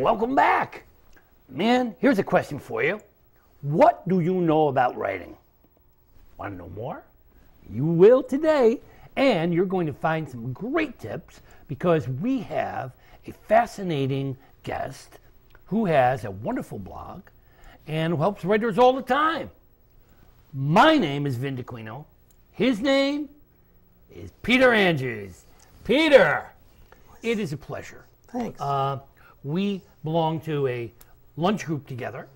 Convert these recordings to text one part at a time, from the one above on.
Welcome back. Man, here's a question for you. What do you know about writing? Want to know more? You will today, and you're going to find some great tips because we have a fascinating guest who has a wonderful blog and who helps writers all the time. My name is Dacquino. His name is Peter Andrews. Peter, it is a pleasure. Thanks. We belong to a lunch group together,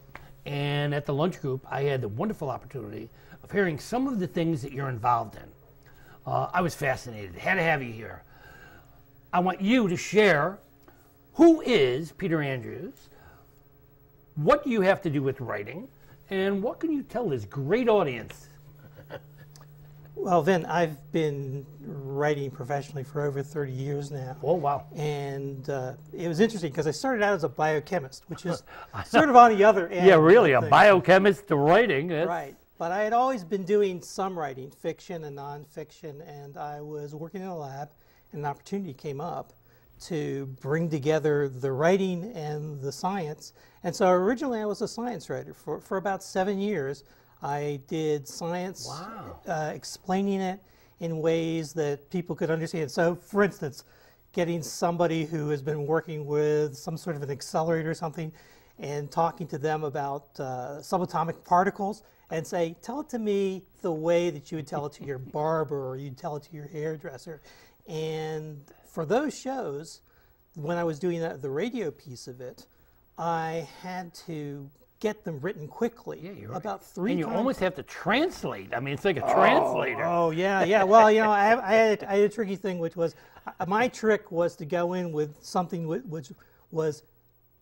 and at the lunch group, I had the wonderful opportunity of hearing some of the things that you're involved in. I was fascinated. Had to have you here. I want you to share who is Peter Andrews, what do you have to do with writing, and what can you tell this great audience? Well, Vin, I've been writing professionally for over 30 years now. Oh, wow. And it was interesting because I started out as a biochemist, which is sort of on the other end. Yeah, really, a biochemist to writing. Right. But I had always been doing some writing, fiction and nonfiction, and I was working in a lab, and an opportunity came up to bring together the writing and the science. And so originally I was a science writer. For about 7 years, I did science, explaining it in ways that people could understand. So, for instance, getting somebody who has been working with some sort of an accelerator or something and talking to them about subatomic particles and say, tell it to me the way that you would tell it to your barber or you'd tell it to your hairdresser. And for those shows, when I was doing the radio piece of it, I had to get them written quickly. Yeah, you're right. About 3 and times. you almost have to translate. I mean, it's like a translator. Oh, yeah. Well, you know, I had a tricky thing, which was my trick was to go in with something which was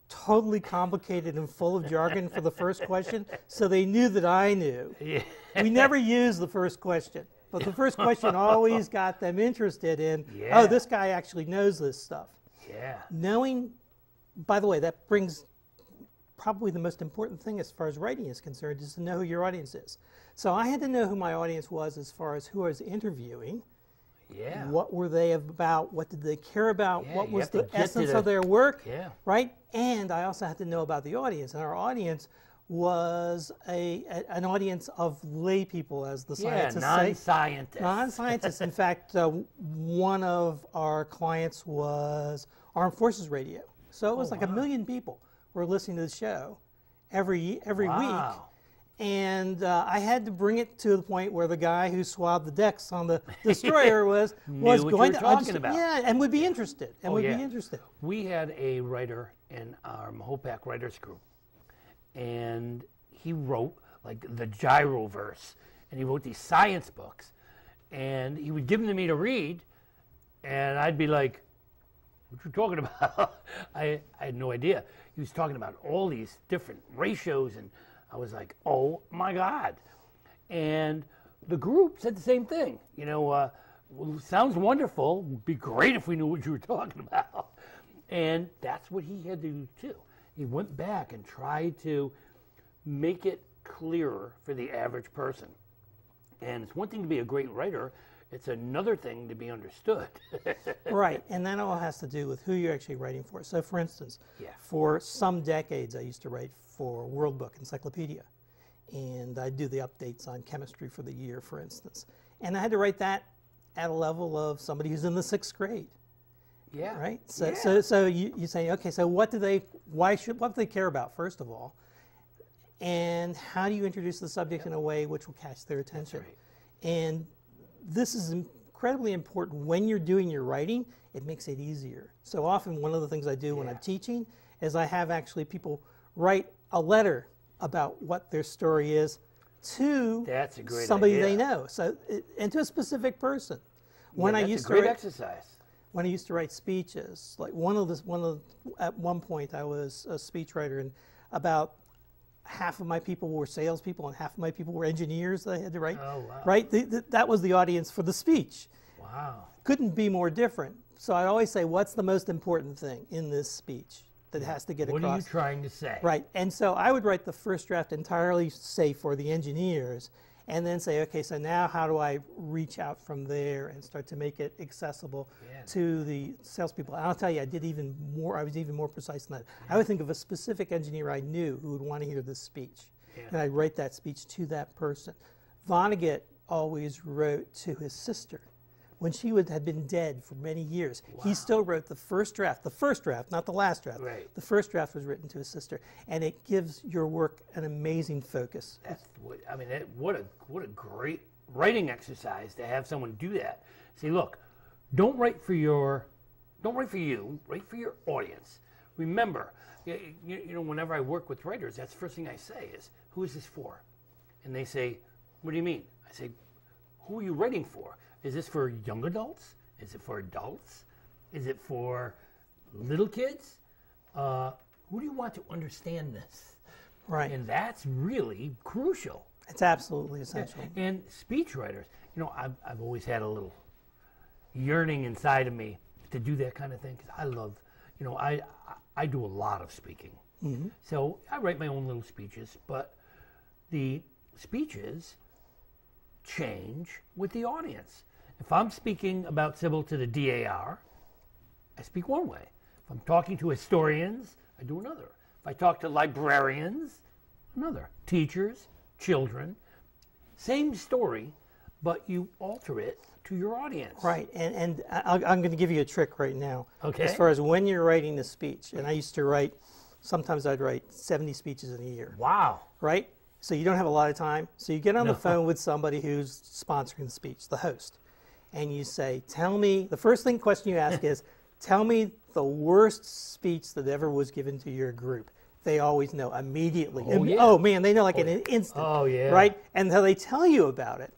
totally complicated and full of jargon for the first question, so they knew that I knew. Yeah. We never used the first question, but the first question always got them interested in, oh, this guy actually knows this stuff. Yeah. Knowing, by the way, that brings probably the most important thing as far as writing is concerned is to know who your audience is. So I had to know who my audience was as far as who I was interviewing. Yeah. What were they about? What did they care about? Yeah, what was the essence of their work? Yeah. Right? And I also had to know about the audience. And our audience was an audience of lay people, as the scientists say. Non-scientists. Non-scientists. In fact, one of our clients was Armed Forces Radio. So it was like 1 million people were listening to the show every week. And I had to bring it to the point where the guy who swabbed the decks on the destroyer was going to understand, and would be interested. We had a writer in our Mahopac Writers Group, and he wrote like the Gyroverse, and he wrote these science books, and he would give them to me to read, and I'd be like, what you talking about? I had no idea. He was talking about all these different ratios, and I was like, oh my God. And the group said the same thing. You know, well, sounds wonderful. It'd be great if we knew what you were talking about. And that's what he had to do too. He went back and tried to make it clearer for the average person. And it's one thing to be a great writer. It's another thing to be understood. Right, and that all has to do with who you're actually writing for. So for instance, for some decades I used to write for World Book Encyclopedia. And I'd do the updates on chemistry for the year, for instance. And I had to write that at a level of somebody who's in the 6th grade. Yeah. Right? So you say, okay, so what do they care about, first of all? And how do you introduce the subject in a way which will catch their attention? That's right. And this is incredibly important when you're doing your writing. It makes it easier. So often one of the things I do when I'm teaching is I have actually people write a letter about what their story is to somebody they know. So and to a specific person. When I used to write exercise. When I used to write speeches, like at one point I was a speechwriter, and about half of my people were salespeople and half of my people were engineers that I had to write. Oh, wow. Right? That was the audience for the speech. Wow. Couldn't be more different. So I always say, what's the most important thing in this speech that has to get across? What are you trying to say? Right. And so I would write the first draft entirely, say, for the engineers, and then say, okay, so now how do I reach out from there and start to make it accessible to the salespeople? And I'll tell you, I did even more. I was even more precise than that. I would think of a specific engineer I knew who would want to hear this speech, and I'd write that speech to that person. Vonnegut always wrote to his sister. When she had been dead for many years, he still wrote the first draft, not the last draft. Right. The first draft was written to his sister, and it gives your work an amazing focus. That's what, I mean, what a great writing exercise to have someone do that. Say, look, don't write for you, write for your audience. Remember, you know, whenever I work with writers, that's the first thing I say is, who is this for? And they say, what do you mean? I say, who are you writing for? Is this for young adults? Is it for adults? Is it for little kids? Who do you want to understand this? Right. And that's really crucial. It's absolutely essential. And speech writers, you know, I've always had a little yearning inside of me to do that kind of thing because I love, you know, I do a lot of speaking. Mm-hmm. So I write my own little speeches, but the speeches change with the audience. If I'm speaking about Sybil to the DAR, I speak one way. If I'm talking to historians, I do another. If I talk to librarians, another. Teachers, children, same story, but you alter it to your audience. Right, and I'm going to give you a trick right now. Okay. As far as when you're writing a speech, and I used to write, sometimes I'd write 70 speeches in a year. Wow. Right? So you don't have a lot of time. So you get on the phone with somebody who's sponsoring the speech, the host, and you say, tell me, the first question you ask is, tell me the worst speech that ever was given to your group. They always know immediately. Oh, yeah. Oh man, they know like in an instant. Oh, yeah. Right? And so they tell you about it.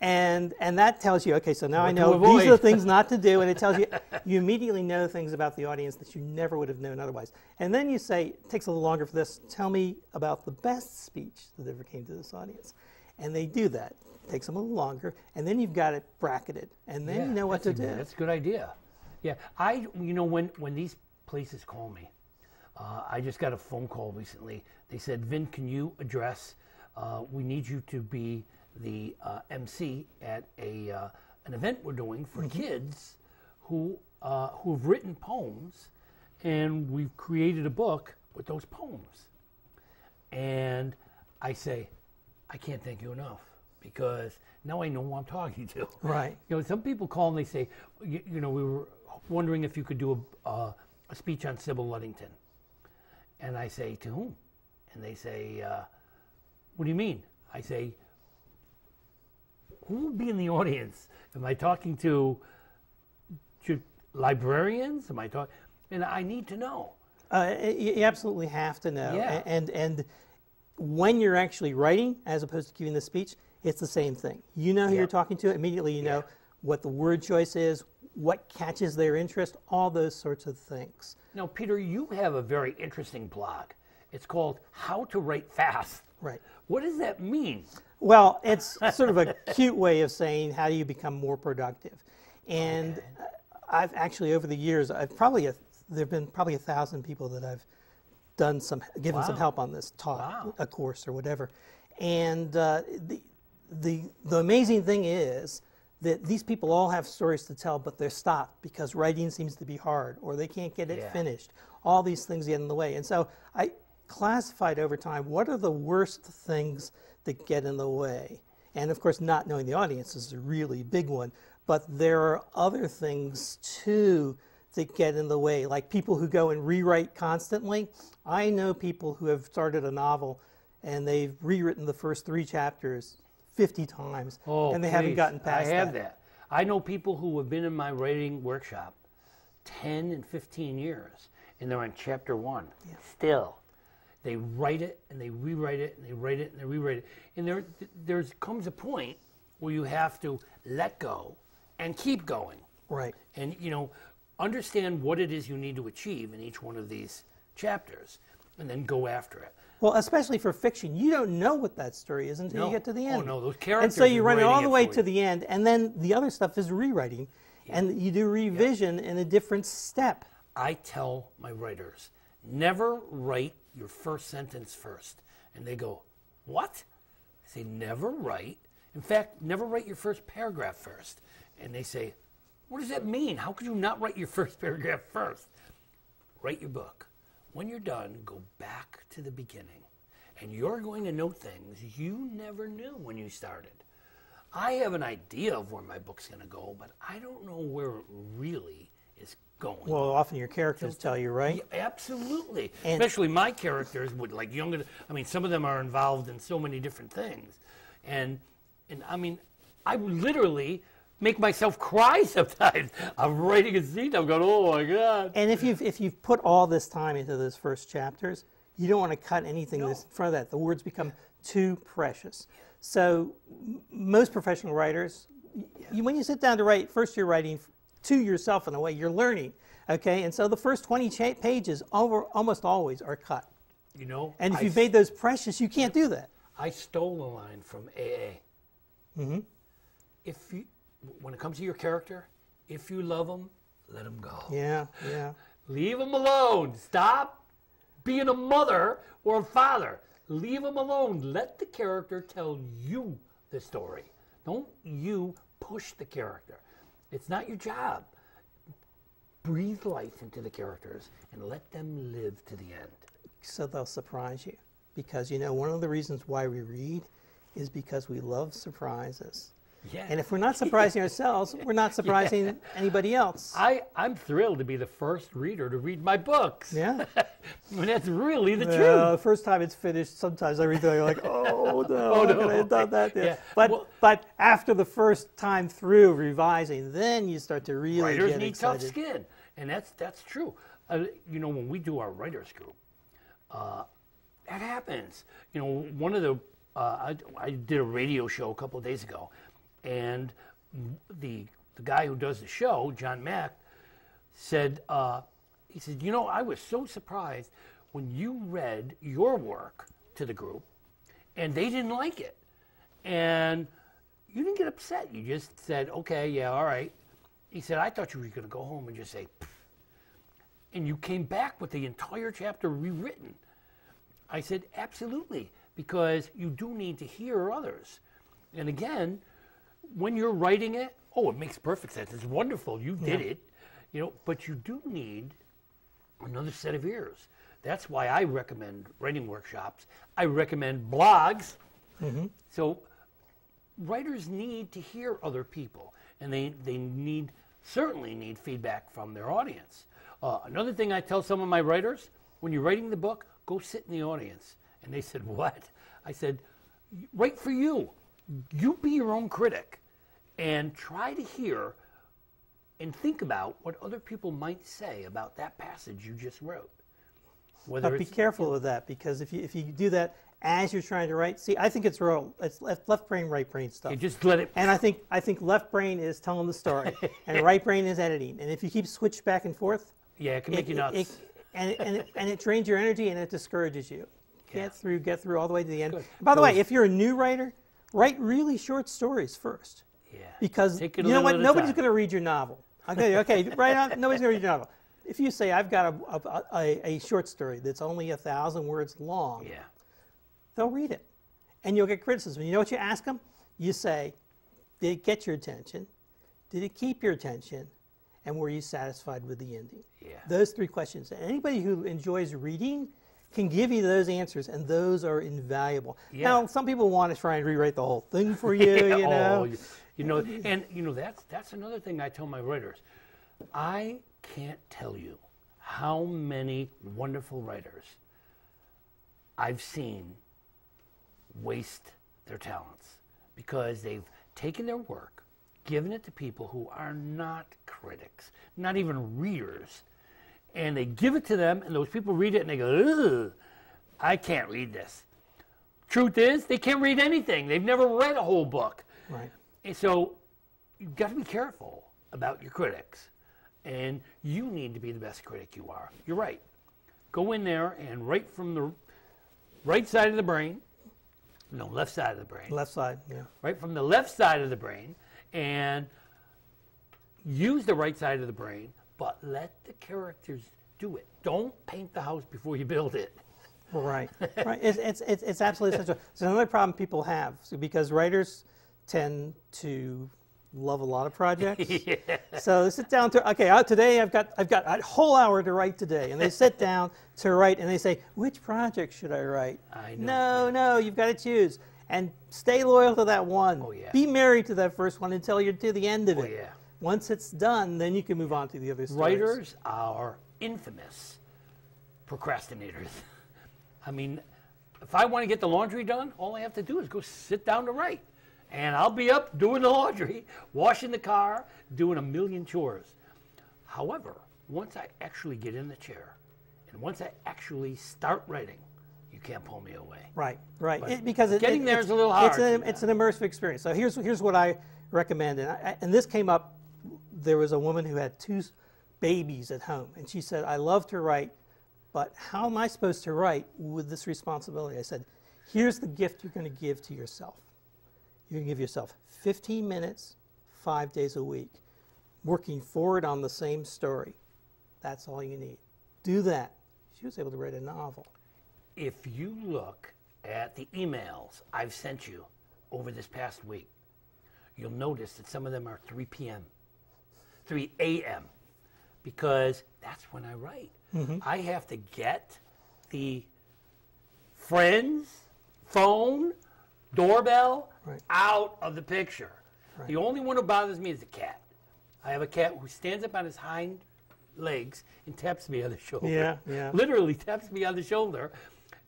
And that tells you, okay, so now I What to know avoid. these are the things not to do, and it tells you, you immediately know things about the audience that you never would have known otherwise. And then you say, it takes a little longer for this, tell me about the best speech that ever came to this audience. And they do that. It takes them a little longer, and then you've got it bracketed, and then you know what to do. That's a good idea. Yeah, you know, when these places call me, I just got a phone call recently. They said, Vin, can you address, we need you to be the MC at an event we're doing for kids who've written poems, and we've created a book with those poems. And I say, I can't thank you enough because now I know who I'm talking to. Right. You know, some people call and they say, you know, we were wondering if you could do a speech on Sybil Ludington. And I say, to whom? And they say, what do you mean? I say, who will be in the audience? Am I talking to librarians? Am I talking? And I need to know. You absolutely have to know. Yeah. And when you're actually writing, as opposed to giving the speech, it's the same thing. You know who you're talking to. Immediately you know what the word choice is, what catches their interest, all those sorts of things. Now, Peter, you have a very interesting blog. It's called How to Write Fast. Right. What does that mean? Well, it's sort of a cute way of saying how do you become more productive. And I've actually, over the years, there have been probably 1,000 people that I've given some help on this talk, a course or whatever. And the amazing thing is that these people all have stories to tell, but they're stopped because writing seems to be hard or they can't get it finished. All these things get in the way. And so I classified over time, what are the worst things that get in the way? And of course, not knowing the audience is a really big one, but there are other things too that get in the way, like people who go and rewrite constantly. I know people who have started a novel and they've rewritten the first 3 chapters 50 times, and they haven't gotten past that. I have that. I know people who have been in my writing workshop 10 and 15 years, and they're on chapter 1 still. They write it and they rewrite it and they write it and they rewrite it. And there comes a point where you have to let go and keep going. Right. And, you know, understand what it is you need to achieve in each one of these chapters and then go after it. Well, especially for fiction, you don't know what that story is until you get to the end. Oh, no, those characters. And so you run it all the way to you. the end, and then the other stuff is rewriting, and you do revision in a different step. I tell my writers, never write your first sentence first. And they go, what? I say, never write In fact, never write your first paragraph first. And they say, what does that mean? How could you not write your first paragraph first? Write your book. When you're done, go back to the beginning. And you're going to know things you never knew when you started. I have an idea of where my book's going to go, but I don't know where it really is going. Well, often your characters tell you, right? Yeah, absolutely. Especially my characters would like younger. I mean, some of them are involved in so many different things, and I mean, I literally make myself cry sometimes. I'm writing a scene. I'm going, oh my God. And if you've put all this time into those first chapters, you don't want to cut anything that's in front of that. The words become too precious. So most professional writers, when you sit down to write, first you're writing to yourself in a way. You're learning, okay? And so the first 20 pages almost always are cut. You know, and if you've made those precious, you can't do that. I stole a line from AA. Mm-hmm. When it comes to your character, if you love them, let them go. Yeah, yeah. Leave them alone. Stop being a mother or a father. Leave them alone. Let the character tell you the story. Don't you push the character. It's not your job. Breathe life into the characters and let them live to the end. So they'll surprise you. Because, you know, one of the reasons why we read is because we love surprises. Yeah. And if we're not surprising ourselves, we're not surprising anybody else. I'm thrilled to be the first reader to read my books. Yeah. And that's really the truth. The first time it's finished, sometimes I read it, you're like, oh no, I could have done that. Yeah. But after the first time through revising, then you start to really Writers get need excited. tough skin, and that's true. You know, when we do our writers group, that happens. You know, one of the I did a radio show a couple of days ago, and the guy who does the show, John Mack, said, he said, you know, I was so surprised when you read your work to the group, and they didn't like it, and you didn't get upset. You just said, okay, yeah, all right. He said, I thought you were going to go home and just say, pfft. And you came back with the entire chapter rewritten. I said, absolutely, because you do need to hear others. And again, when you're writing it, oh, it makes perfect sense. It's wonderful. You did it, you know, but you do need another set of ears. That's why I recommend writing workshops. I recommend blogs. Mm-hmm. So writers need to hear other people, and they certainly need feedback from their audience. Another thing I tell some of my writers, when you're writing the book, go sit in the audience. And they said, what? I said, write for you. You be your own critic and try to hear and think about what other people might say about that passage you just wrote. But be careful of that, because if you do that as you're trying to write, see, I think it's left brain, right brain stuff. You just let it. And I think left brain is telling the story, and right brain is editing. And if you keep switch back and forth, yeah, it can make you nuts. And it drains your energy and it discourages you. Yeah. Get through all the way to the end. Good. By the way, if you're a new writer, write really short stories first. Yeah. Because you know what? Nobody's going to read your novel. Okay, right on. Nobody's going to read your novel. If you say, I've got a short story that's only 1,000 words long, yeah, they'll read it. And you'll get criticism. You know what you ask them? You say, did it get your attention? Did it keep your attention? And were you satisfied with the ending? Yeah. Those three questions. And anybody who enjoys reading can give you those answers, and those are invaluable. Yeah. Now, some people want to try and rewrite the whole thing for you, you know. That's another thing I tell my writers. I can't tell you how many wonderful writers I've seen waste their talents because they've taken their work, given it to people who are not critics, not even readers, and they give it to them, and those people read it and they go, ugh, I can't read this. Truth is, they can't read anything. They've never read a whole book. Right. And so you've got to be careful about your critics. And you need to be the best critic you are. You're right. Go in there and write from the right side of the brain. No, left side of the brain. Left side, yeah. Right from the left side of the brain. And use the right side of the brain, but let the characters do it. Don't paint the house before you build it. Right, right. It's absolutely essential. It's another problem people have, because writers tend to love a lot of projects. Yeah. So they sit down to, okay, today I've got a whole hour to write today. And they sit down to write and they say, which project should I write? I know. No, you've got to choose. And stay loyal to that one. Oh, yeah. Be married to that first one until you're to the end of it. Yeah. Once it's done, then you can move on to the other stories. Writers are infamous procrastinators. I mean, if I want to get the laundry done, all I have to do is go sit down to write. And I'll be up doing the laundry, washing the car, doing a million chores. However, once I actually get in the chair, and once I actually start writing, you can't pull me away. Right. Because getting there is a little hard. It's an immersive experience. So here's what I recommend. And this came up, there was a woman who had 2 babies at home. And she said, I love to write, but how am I supposed to write with this responsibility? I said, here's the gift you're going to give to yourself. You're going to give yourself 15 minutes, 5 days a week, working forward on the same story. That's all you need. Do that. She was able to write a novel. If you look at the emails I've sent you over this past week, you'll notice that some of them are 3 p.m., 3 a.m., because that's when I write. Mm-hmm. I have to get the friends, phone, doorbell out of the picture. Right. The only one who bothers me is the cat. I have a cat who stands up on his hind legs and taps me on the shoulder. Yeah. Literally taps me on the shoulder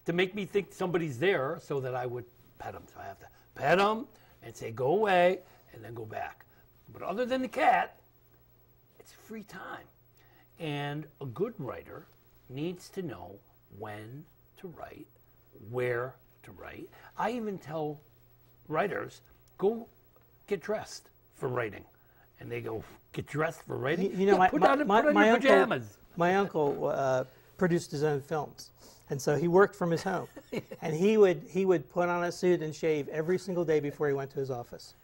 to make me think somebody's there so that I would pet him. So I have to pet him and say, go away, and then go back. But other than the cat, it's free time. And a good writer needs to know when to write, where to write. I even tell writers, go get dressed for writing. And they go, get dressed for writing? You know, put on your pajamas. My uncle produced his own films. And so he worked from his home. And he would put on a suit and shave every single day before he went to his office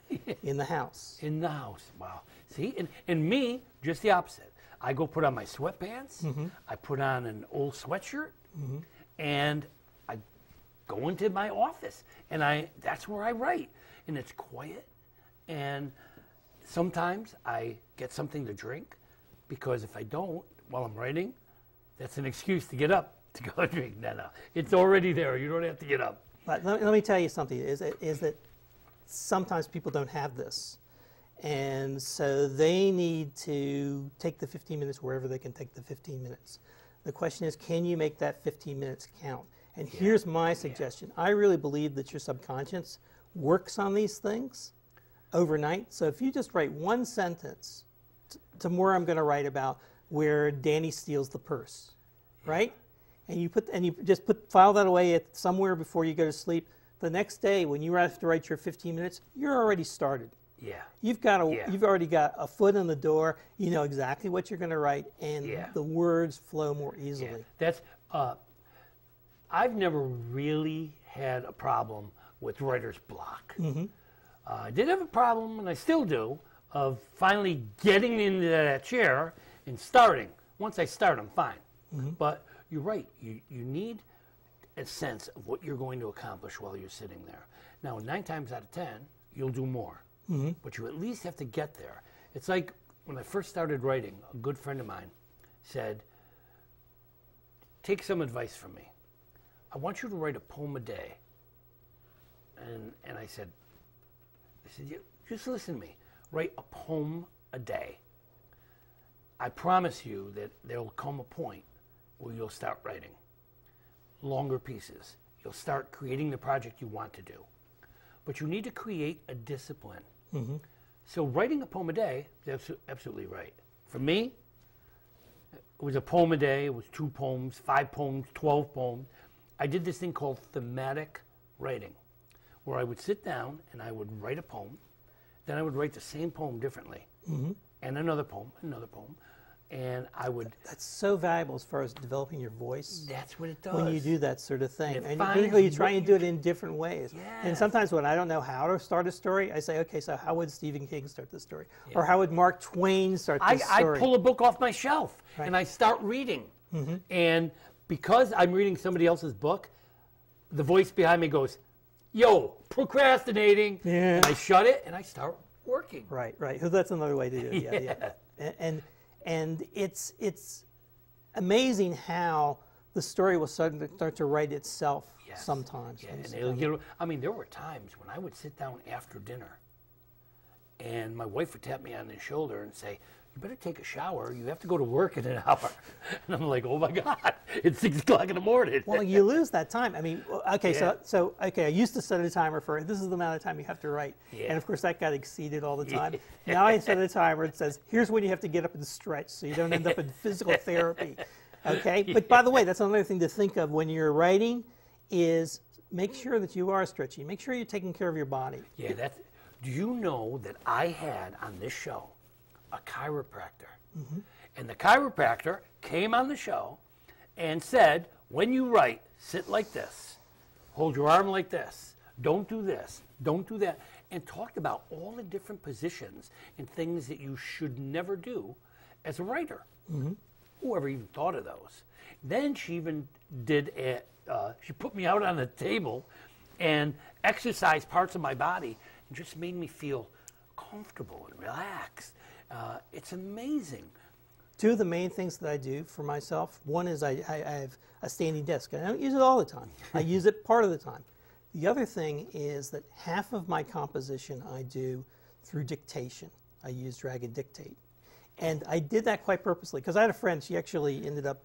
in the house. In the house, wow. See, and me, just the opposite. I go put on my sweatpants, mm-hmm. I put on an old sweatshirt, mm-hmm. and I go into my office, and that's where I write. And it's quiet, and sometimes I get something to drink, because if I don't, while I'm writing, that's an excuse to get up to go drink. No, it's already there. You don't have to get up. But let me tell you something, is that sometimes people don't have this. And so they need to take the 15 minutes wherever they can take the 15 minutes. The question is, can you make that 15 minutes count? And here's my suggestion. I really believe that your subconscious works on these things overnight. So if you just write one sentence, tomorrow I'm going to write about where Danny steals the purse, right? And you just file that away at somewhere before you go to sleep. The next day, when you have to write your 15 minutes, you're already started. Yeah. You've already got a foot in the door. You know exactly what you're going to write, and the words flow more easily. Yeah. That's I've never really had a problem with writer's block. Mm-hmm. I did have a problem, and I still do, of finally getting into that chair and starting. Once I start, I'm fine. Mm-hmm. But you're right. You need a sense of what you're going to accomplish while you're sitting there. Now, 9 times out of 10, you'll do more. Mm-hmm. But you at least have to get there. It's like when I first started writing, a good friend of mine said, take some advice from me. I want you to write a poem a day. And I said, just listen to me. Write a poem a day. I promise you that there will come a point where you'll start writing longer pieces. You'll start creating the project you want to do. But you need to create a discipline. Mm-hmm. So writing a poem a day is absolutely right. For me, it was a poem a day. It was 2 poems, 5 poems, 12 poems. I did this thing called thematic writing, where I would sit down and I would write a poem. Then I would write the same poem differently, mm-hmm. and another poem, and I would... That's so valuable as far as developing your voice. That's what it does. When you do that sort of thing. And particularly you try and do it in different ways. Yes. And sometimes when I don't know how to start a story, I say, okay, so how would Stephen King start this story? Yeah. Or how would Mark Twain start this story? I pull a book off my shelf, and I start reading. Mm-hmm. And because I'm reading somebody else's book, the voice behind me goes, yo, procrastinating. Yeah. And I shut it and I start working. Right, right. So that's another way to do it. Yeah. And it's amazing how the story will start to write itself sometimes. Yeah, and I mean, there were times when I would sit down after dinner and my wife would tap me on the shoulder and say, you better take a shower. You have to go to work in an hour. And I'm like, oh my God, it's 6 o'clock in the morning. Well, you lose that time. I mean, okay, so I used to set a timer for this is the amount of time you have to write. Yeah. And of course that got exceeded all the time. Now I set a timer that says, here's when you have to get up and stretch so you don't end up in physical therapy. Okay, but by the way, that's another thing to think of when you're writing is make sure that you are stretching. Make sure you're taking care of your body. Yeah, do you know that I had on this show a chiropractor? Mm-hmm. And the chiropractor came on the show and said, when you write, sit like this, hold your arm like this, don't do this, don't do that, and talked about all the different positions and things that you should never do as a writer. Mm-hmm. Whoever even thought of those? Then she even did she put me out on the table and exercised parts of my body and just made me feel comfortable and relaxed. It's amazing. Two of the main things that I do for myself, one is I have a standing desk. I don't use it all the time. I use it part of the time. The other thing is that half of my composition I do through dictation. I use Drag and Dictate. And I did that quite purposely because I had a friend, she actually ended up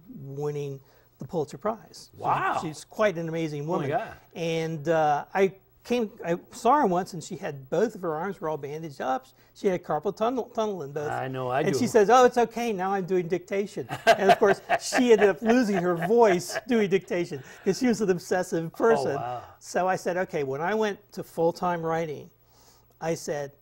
winning the Pulitzer Prize. Wow. She's quite an amazing woman. Oh my God. And I saw her once and she had both of her arms were all bandaged up. She had carpal tunnel in both. I know, I do. And she says, oh, it's okay, now I'm doing dictation. And of course, she ended up losing her voice doing dictation because she was an obsessive person. Oh, wow. So I said, okay, when I went to full-time writing, I said,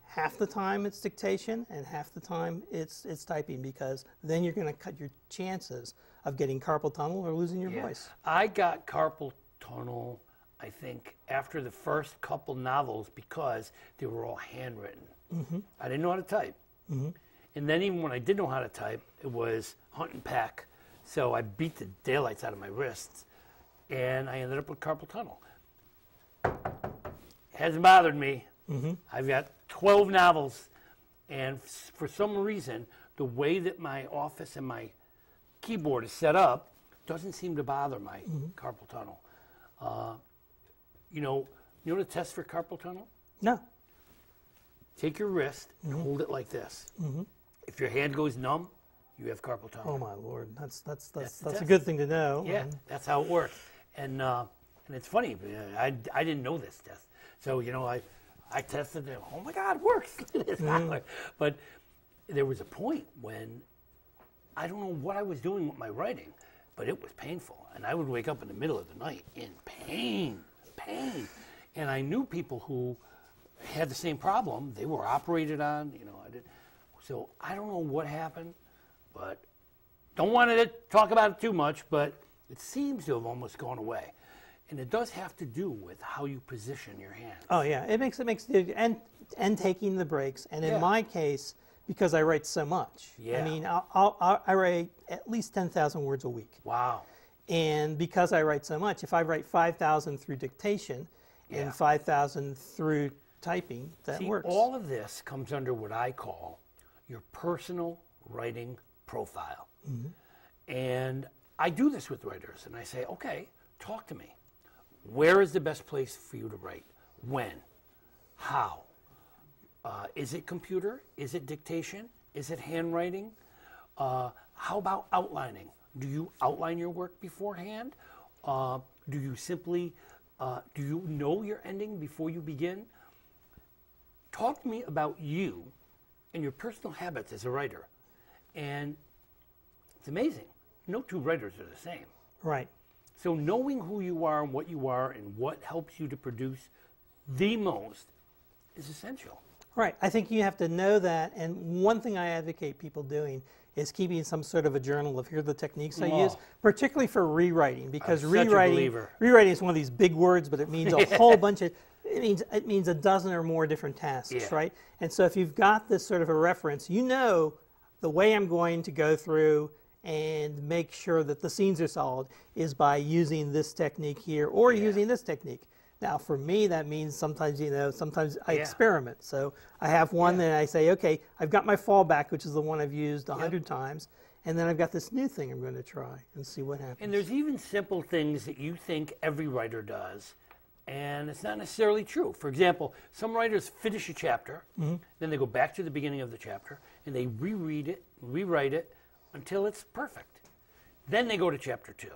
half the time it's dictation and half the time it's typing because then you're going to cut your chances of getting carpal tunnel or losing your voice. I got carpal tunnel, I think, after the first couple novels because they were all handwritten. Mm-hmm. I didn't know how to type. Mm-hmm. And then even when I did know how to type, it was hunt and peck. So I beat the daylights out of my wrists and I ended up with carpal tunnel. Hasn't bothered me. Mm-hmm. I've got 12 novels, and for some reason, the way that my office and my keyboard is set up doesn't seem to bother my carpal tunnel. You know the test for carpal tunnel? No. Take your wrist and hold it like this. Mm-hmm. If your hand goes numb, you have carpal tunnel. Oh my Lord, that's a good thing to know. Yeah, that's how it works. And it's funny, I didn't know this test. So, I tested it. Oh my God, it works. But there was a point when I don't know what I was doing with my writing, but it was painful. And I would wake up in the middle of the night in pain. And I knew people who had the same problem. They were operated on, So I don't know what happened, but don't want to talk about it too much, but it seems to have almost gone away. And it does have to do with how you position your hands. Oh yeah, it makes and taking the breaks. And in my case, because I write so much, I mean, I write at least 10,000 words a week. Wow. And because I write so much, if I write 5,000 through dictation and 5,000 through typing, that works. All of this comes under what I call your personal writing profile. Mm-hmm. And I do this with writers, and I say, okay, talk to me. Where is the best place for you to write? When? How? Is it computer? Is it dictation? Is it handwriting? How about outlining? Do you outline your work beforehand? Do you simply, do you know your ending before you begin? Talk to me about you and your personal habits as a writer. And it's amazing. No two writers are the same. Right. So knowing who you are and what helps you to produce the most is essential. Right. I think you have to know that. And one thing I advocate people doing is keeping some sort of a journal of here are the techniques I use, particularly for rewriting, because rewriting is one of these big words, but it means a whole bunch of, it means a dozen or more different tasks, right? And so if you've got this sort of a reference, you know the way I'm going to go through and make sure that the scenes are solid is by using this technique here or using this technique. Now, for me, that means sometimes, sometimes I Yeah. experiment. So I have one Yeah. that I say, okay, I've got my fallback, which is the one I've used 100 times, and then I've got this new thing I'm going to try and see what happens. And there's even simple things that you think every writer does, and it's not necessarily true. For example, some writers finish a chapter, then they go back to the beginning of the chapter, and they reread it, rewrite it until it's perfect. Then they go to chapter 2.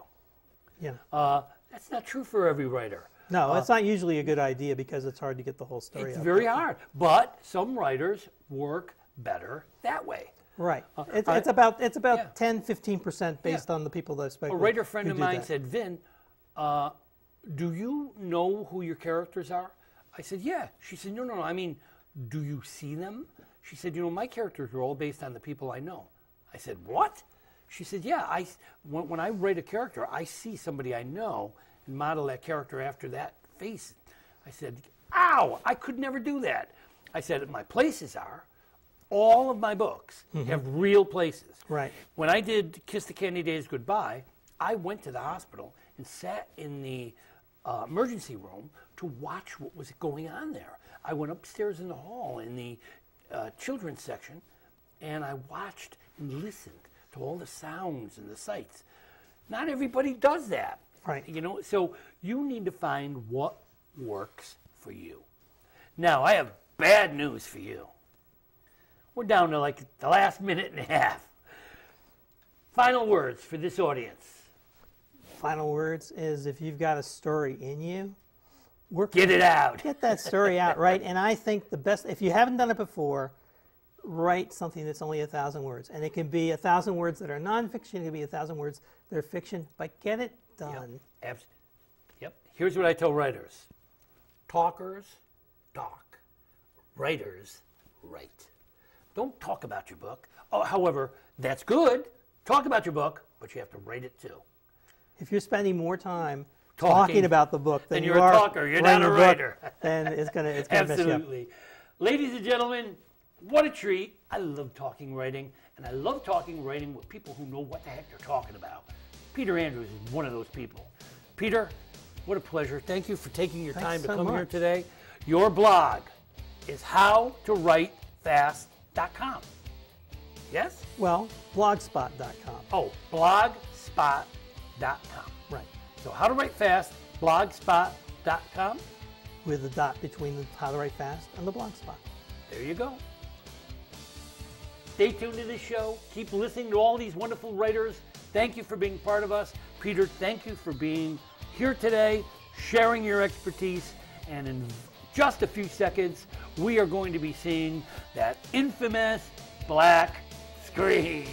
Yeah. That's not true for every writer. No, it's not usually a good idea because it's hard to get the whole story It's out. very hard, but some writers work better that way. Right. It's about Yeah. 10-15% based on the people that I spoke A with. writer friend who of do mine that. said, Vin, do you know who your characters are? I said, yeah. She said, no, I mean, do you see them? She said, my characters are all based on the people I know. I said, what? She said, yeah, when I write a character, I see somebody I know and model that character after that face. I said, ow, I could never do that. I said, my places are, all of my books have real places. Right. When I did Kiss the Candy Days Goodbye, I went to the hospital and sat in the emergency room to watch what was going on there. I went upstairs in the hall in the children's section, and I watched and listened to all the sounds and the sights. Not everybody does that. Right. So you need to find what works for you. Now, I have bad news for you. We're down to like the last minute and a half. Final words for this audience. Final words is if you've got a story in you, Get it out. Get that story out, right? And I think the best, if you haven't done it before, write something that's only 1,000 words. And it can be 1,000 words that are nonfiction, it can be 1,000 words that are fiction, but get it done. Yep. Here's what I tell writers. Talkers talk. Writers write. Don't talk about your book. Oh, however, that's good. Talk about your book, but you have to write it too. If you're spending more time talking about the book than you're you are a talker, you're writing not a the book, writer. then it's gonna mess you up. Absolutely. Ladies and gentlemen, what a treat. I love talking writing, and I love talking writing with people who know what the heck they're talking about. Peter Andrews is one of those people. Peter, what a pleasure. Thank you for taking your time to so come here much. today. Your blog is howtowritefast.com. Yes? Well, blogspot.com. Oh, blogspot.com. Right. So how to write fast, blogspot.com. With a dot between the How to Write Fast and the Blogspot. There you go. Stay tuned to this show. Keep listening to all these wonderful writers. Thank you for being part of us. Peter, thank you for being here today, sharing your expertise. And in just a few seconds, we are going to be seeing that infamous black screen.